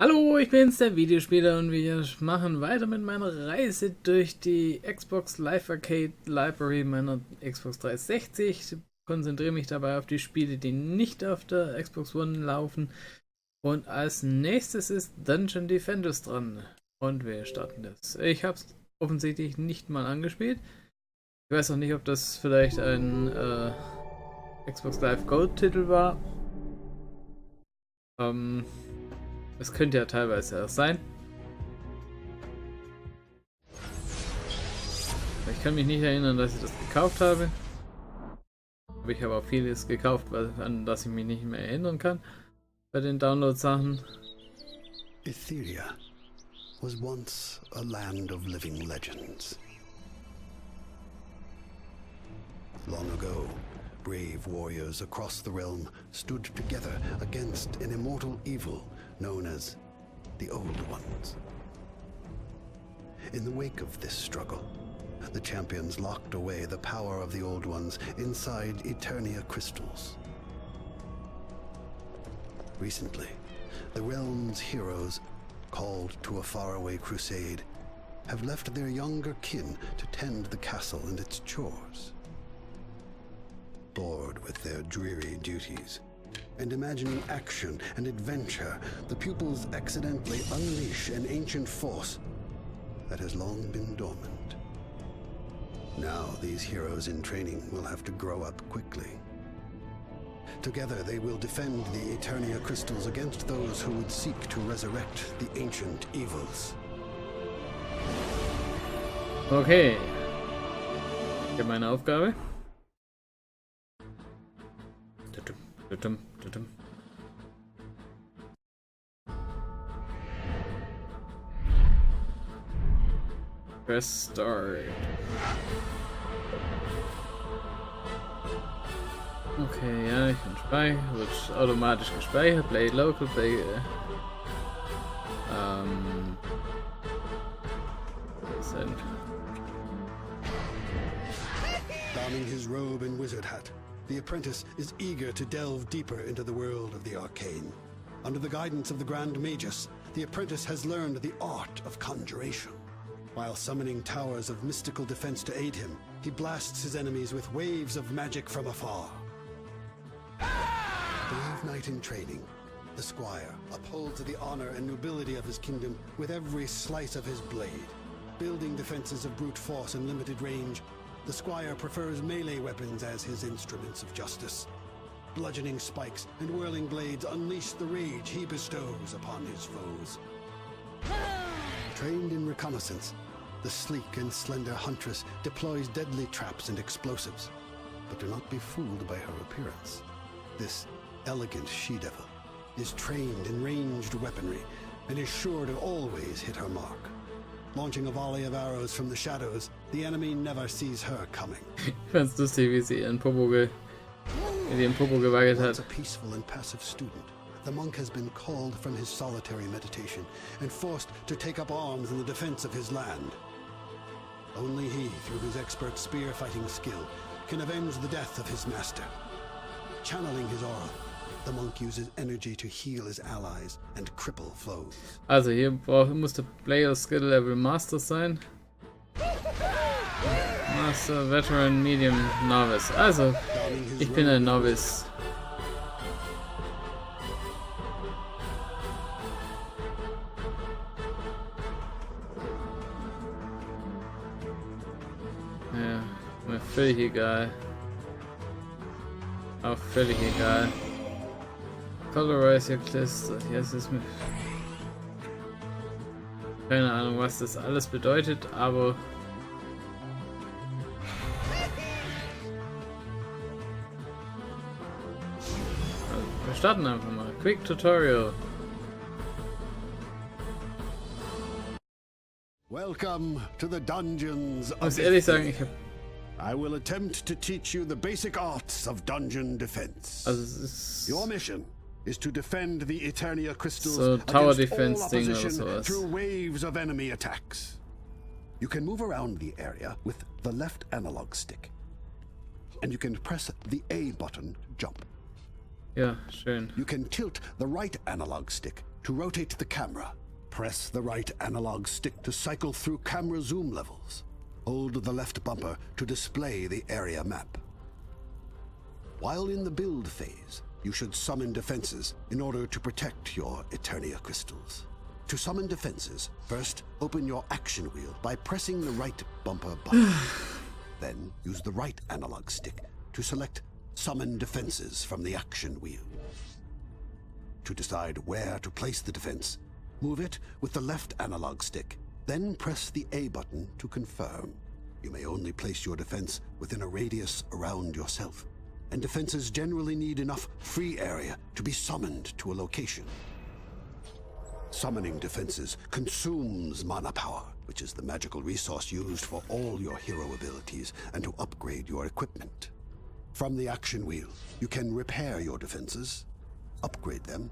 Hallo, ich bin's, der Videospieler, und wir machen weiter mit meiner Reise durch die Xbox Live Arcade Library meiner Xbox 360. Ich konzentriere mich dabei auf die Spiele, die nicht auf der Xbox One laufen. Und als nächstes ist Dungeon Defenders dran. Und wir starten das. Ich habe es offensichtlich nicht mal angespielt. Ich weiß auch nicht, ob das vielleicht ein Xbox Live Gold Titel war. Das könnte ja teilweise auch sein. Ich kann mich nicht erinnern, dass ich das gekauft habe. Aber ich habe auch vieles gekauft, an das ich mich nicht mehr erinnern kann bei den Download-Sachen. Etheria was once a land of living legends. Long ago, brave warriors across the realm stood together against an immortal evil known as the Old Ones. In the wake of this struggle, the champions locked away the power of the Old Ones inside Eternia crystals. Recently, the realm's heroes, called to a faraway crusade, have left their younger kin to tend the castle and its chores. Bored with their dreary duties, and imagining action and adventure, the pupils accidentally unleash an ancient force that has long been dormant. Now these heroes in training will have to grow up quickly. Together they will defend the Eternia crystals against those who would seek to resurrect the ancient evils. Okay. Ich habe meine Aufgabe. Press Start. Okay, ja, ich kann speichern, wird automatisch gespeichert. Play local, play. Send. Donning his robe and wizard hat, the apprentice is eager to delve deeper into the world of the arcane. Under the guidance of the Grand Magus, the apprentice has learned the art of conjuration. While summoning towers of mystical defense to aid him, he blasts his enemies with waves of magic from afar. Brave knight in training, the squire upholds the honor and nobility of his kingdom with every slice of his blade. Building defenses of brute force and limited range, the squire prefers melee weapons as his instruments of justice. Bludgeoning spikes and whirling blades unleash the rage he bestows upon his foes. Trained in reconnaissance, the sleek and slender huntress deploys deadly traps and explosives. But do not be fooled by her appearance. This elegant she-devil is trained in ranged weaponry and is sure to always hit her mark. Launching a volley of arrows from the shadows, the enemy never sees her coming. Ich fand's lustig, wie sie ihren Popo gewackelt hat. Once a peaceful and passive student, the monk has been called from his solitary meditation and forced to take up arms in the defense of his land. Only he, through his expert spear-fighting skill, can avenge the death of his master. Channeling his aura, the monk uses energy to heal his allies and cripple foes. Also hier muss der Player Skill Level Master sein. Master, Veteran, Medium, Novice. Also, ich bin ein Novice. Ja, mir völlig egal. Auch völlig egal. Colorize your cluster. Jetzt ist mir keine Ahnung, was das alles bedeutet, aber wir starten einfach mal. Quick Tutorial. Welcome to the dungeons Ich muss of ehrlich sagen, ich habe I will attempt to teach you the basic arts of dungeon defense. also es ist Your mission is to defend the Eternia crystals so Tower against Defense all Ding oder opposition sowas. through waves of enemy attacks. You can move around the area with the left analog stick, and you can press the A button to jump. Ja, schön. You can tilt the right analog stick To rotate the camera, press the right analog stick to cycle through camera zoom levels. Hold the left bumper to display the area map. While in the build phase, you should summon defenses in order to protect your Eternia crystals. To summon defenses, first open your action wheel by pressing the right bumper button. Then use the right analog stick to select Summon Defenses from the action wheel. To decide where to place the defense, move it with the left analog stick, then press the A button to confirm. You may only place your defense within a radius around yourself, and defenses generally need enough free area to be summoned to a location. Summoning defenses consumes mana power, which is the magical resource used for all your hero abilities and to upgrade your equipment. From the action wheel, you can repair your defenses, upgrade them,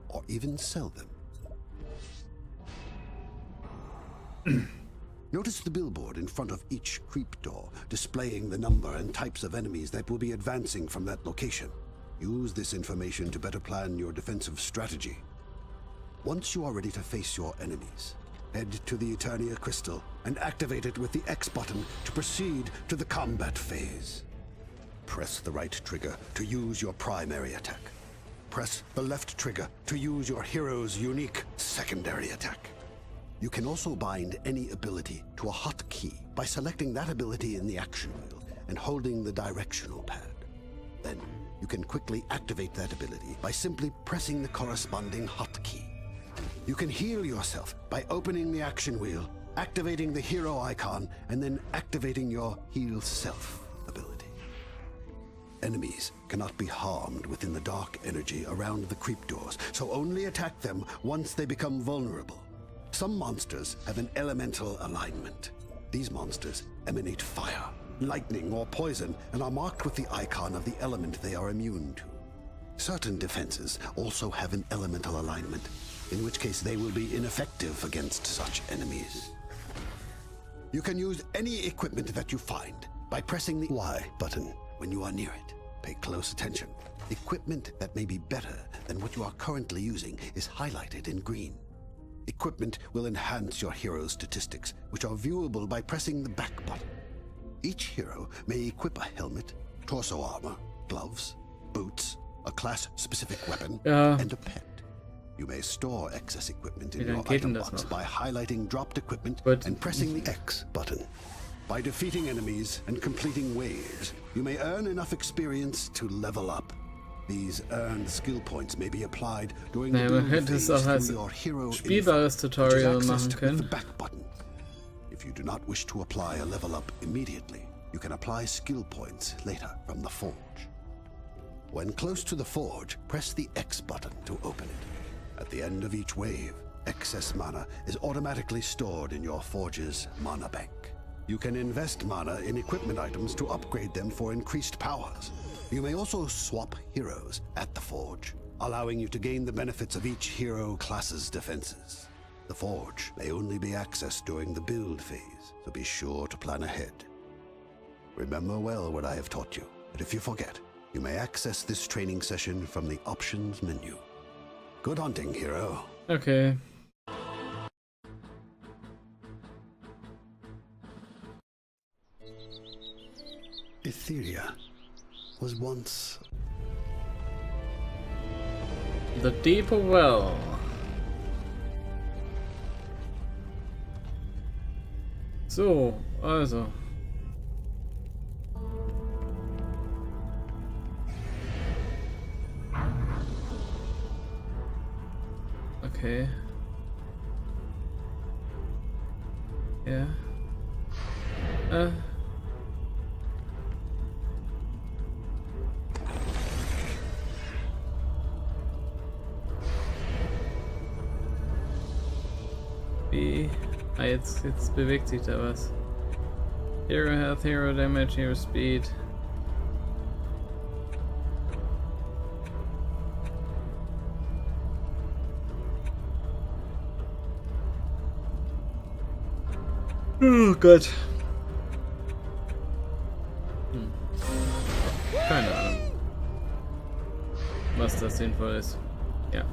or even sell them. Notice the billboard in front of each creep door, displaying the number and types of enemies that will be advancing from that location. Use this information to better plan your defensive strategy. Once you are ready to face your enemies, head to the Eternia crystal and activate it with the X button to proceed to the combat phase. Press the right trigger to use your primary attack. Press the left trigger to use your hero's unique secondary attack. You can also bind any ability to a hotkey by selecting that ability in the action wheel and holding the directional pad. Then you can quickly activate that ability by simply pressing the corresponding hotkey. You can heal yourself by opening the action wheel, activating the hero icon, and then activating your Heal Self ability. Enemies cannot be harmed within the dark energy around the creep doors, so only attack them once they become vulnerable. Some monsters have an elemental alignment. These monsters emanate fire, lightning, or poison and are marked with the icon of the element they are immune to. Certain defenses also have an elemental alignment, in which case they will be ineffective against such enemies. You can use any equipment that you find by pressing the Y button when you are near it. Pay close attention. Equipment that may be better than what you are currently using is highlighted in green. Equipment will enhance your hero's statistics, which are viewable by pressing the back button. Each hero may equip a helmet, torso armor, gloves, boots, a class-specific weapon, and a pet. You may store excess equipment in your item box by highlighting dropped equipment and pressing the X button. By defeating enemies and completing waves, you may earn enough experience to level up. These earned skill points may be applied during the build phase through your hero spielbares Tutorial machen können. The back button. If you do not wish to apply a level up immediately, you can apply skill points later from the forge. When close to the forge, press the X button to open it. At the end of each wave, excess mana is automatically stored in your forge's mana bank. You can invest mana in equipment items to upgrade them for increased powers. You may also swap heroes at the forge, allowing you to gain the benefits of each hero class's defenses. The forge may only be accessed during the build phase, so be sure to plan ahead. Remember well what I have taught you, but if you forget, you may access this training session from the options menu. Good hunting, hero. Okay. Etheria was once The Deeper Well. So, also. Okay. Ja. Wie? Ah, jetzt bewegt sich da was. Hero Health, Hero Damage, Hero Speed. Oh Gott. Keine Ahnung, was das sinnvoll ist. Ja.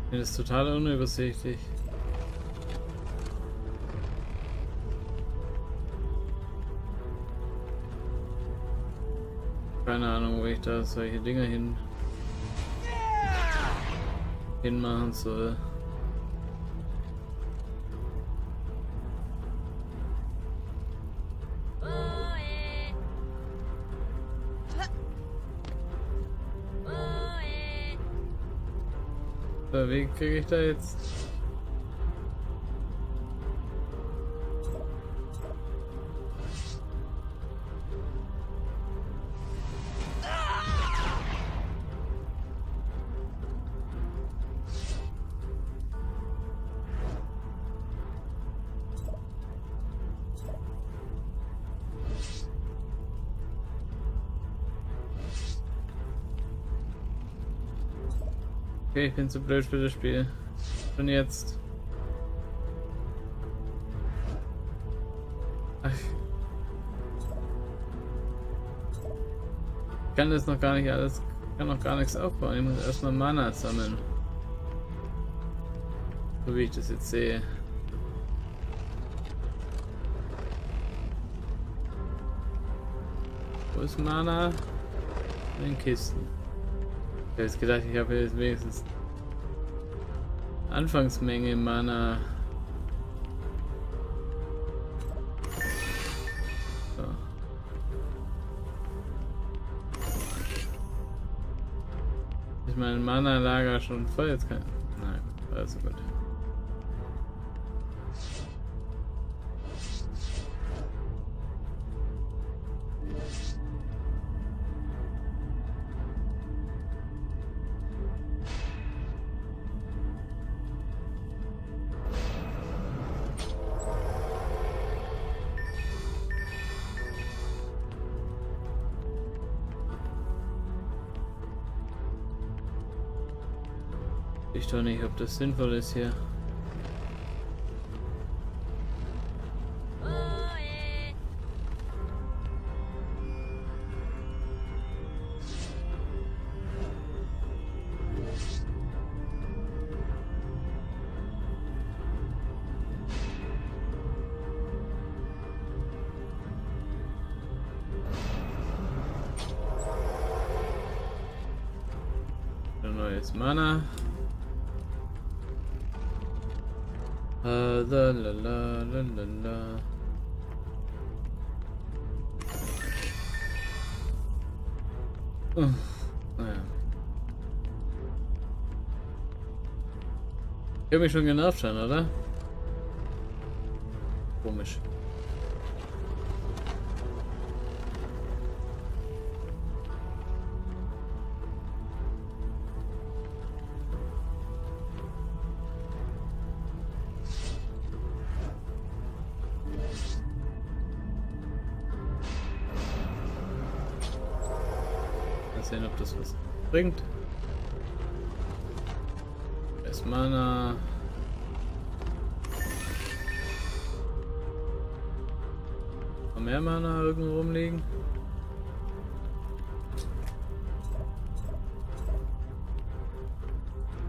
Das ist total unübersichtlich. Keine Ahnung, wo ich da solche Dinger hinmachen soll. So, wie kriege ich da jetzt? Okay, ich bin zu blöd für das Spiel. Schon jetzt. Ach. Ich kann das noch gar nicht alles, kann noch gar nichts aufbauen. Ich muss erstmal Mana sammeln. So wie ich das jetzt sehe. Wo ist Mana? In den Kisten. Ich habe jetzt gedacht, ich habe jetzt wenigstens Anfangsmenge Mana. So. Ist mein Mana-Lager schon voll? Jetzt kann. Nein, also gut. Ich doch nicht, ob das sinnvoll ist hier. Neues Mana. La la la la la la. Naja. Ich habe mich schon genervt schon, oder? Komisch. Sehen, ob das was bringt. Es Mana. Noch mehr Mana irgendwo rumliegen.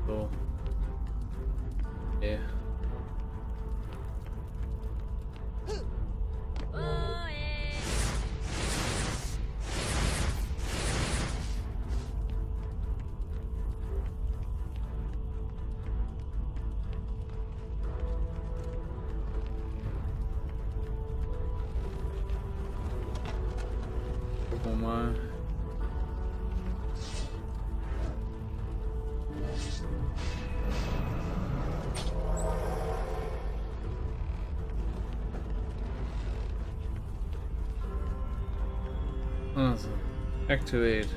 So. Okay. Gucken wir mal. Also, activate.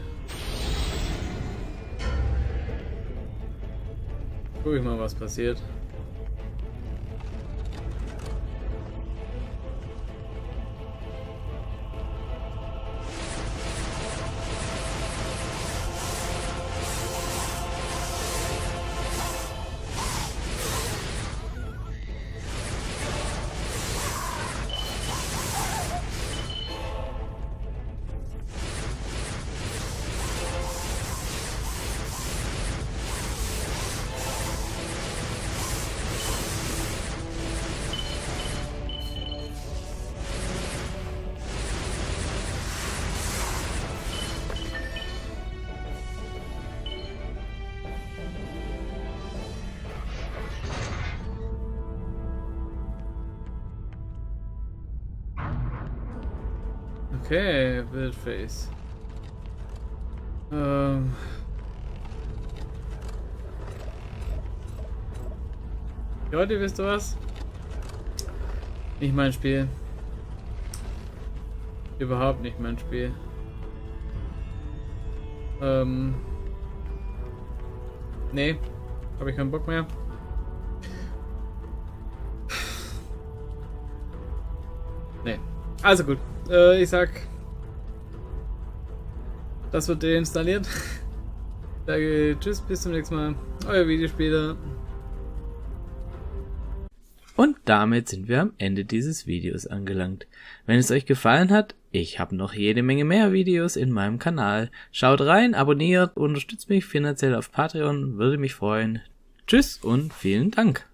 Guck ich mal, was passiert. Okay, Bildface. Leute, wisst ihr was? Nicht mein Spiel. Überhaupt nicht mein Spiel. Nee, habe ich keinen Bock mehr. Nee. Also gut. Ich sag, das wird deinstalliert. Sage tschüss, bis zum nächsten Mal. Euer Videospieler. Und damit sind wir am Ende dieses Videos angelangt. Wenn es euch gefallen hat, ich habe noch jede Menge mehr Videos in meinem Kanal. Schaut rein, abonniert, unterstützt mich finanziell auf Patreon, würde mich freuen. Tschüss und vielen Dank.